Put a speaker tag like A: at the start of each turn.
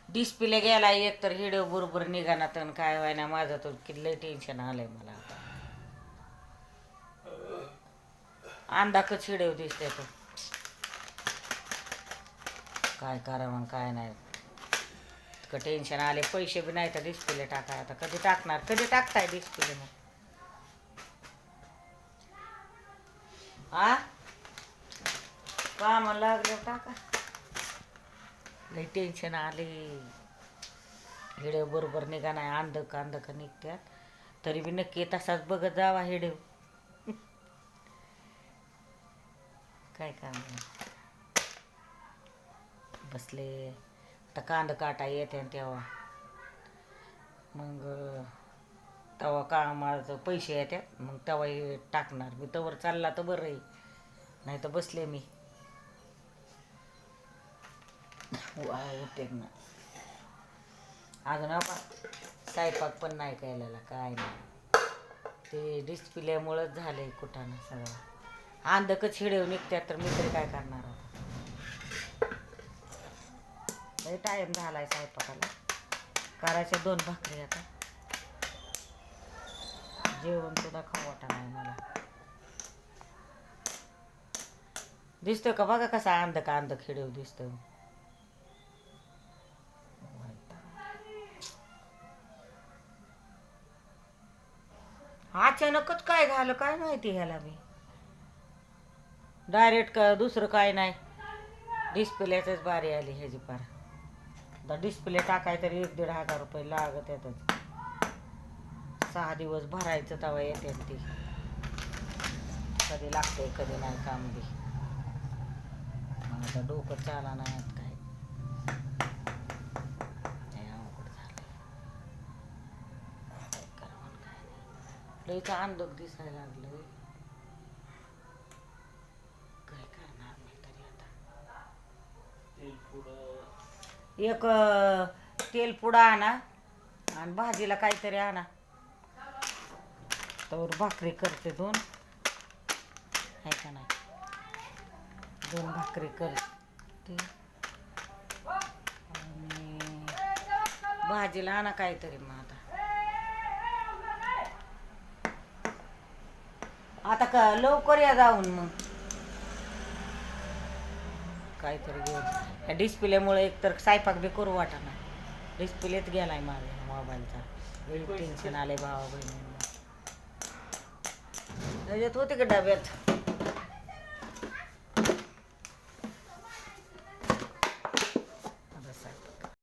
A: Display गेला एक तर व्हिडिओ बरोबर निघाना तर काय व्हायना माझं तर किती टेन्शन आलंय मला आता. अंदाकच व्हिडिओ दिसते तो काय करावं आणि काय नाही. इतकं टेन्शन आले. पैसे बी नाही तर डिस्प्ले टाकाय. आता कधी टाकणार, कधी टाकताय डिस्प्ले मग आ कामाला लागलं टाका. लई टेन्शन आले. हिडे बरोबर निघा नाही. अंधक अंधक निघत्यात. तरी बी नक्की तसाच बघत जावा हिडे. काय काम नाही. बसले आता कांद काटा येते तेव्हा मग तेव्हा कामाचं पैसे येतात मग तेव्हा हे टाकणार मी. तवर चालला तर बरं आहे. नाही तर बसले मी उठते ना. अजून आपण स्वयंपाक पण नाही केलेला काय नाही. ते डिस्प्लेमुळंच झालंय कुठानं सगळं. अंधकच हिडव निघतात तर मी तरी काय करणार आता. लई टाईम झालाय स्वयंपाकाला. करायचे 2 भाकरी आता. जेवण सुद्धा खाऊ वाटा नाही मला. दिसतोय का बघा कसा अंधक अंधक हिडव दिसतोय. अचानकच काय झालं काय माहिती ह्याला मी. डायरेक्ट का दुसरं काय नाही. डिस्प्लेचंच बारी आली ह्याची पार. आता डिस्प्ले टाकाय तरी 1-1.5 हजार रुपये लागत येतात. 6 दिवस भरायचं तेव्हा येते ती. कधी लागते कधी नाही काम बी. आता डोकं चाला नाही काय. अवघड झालं. काय करावं काय नाही. लईच अंधक दिसायला लागलं. काय करणार मी तरी आता. एक तेल पुडा आणा आणि भाजीला काहीतरी आणा. तर भाकरी करते 2 आहे का नाही. 2 भाकरी करते आणि भाजीला आणा काहीतरी. मग आता का लवकर या जाऊन मग काहीतरी घेऊन. डिस्प्लेमुळे एकतर स्वयंपाक बी करू वाटा ना. डिस्प्लेच गेलाय माझ्या मोबाईलचा. लई टेन्शन आले भावा बहिणींना. त्याच्यात होते का डब्यात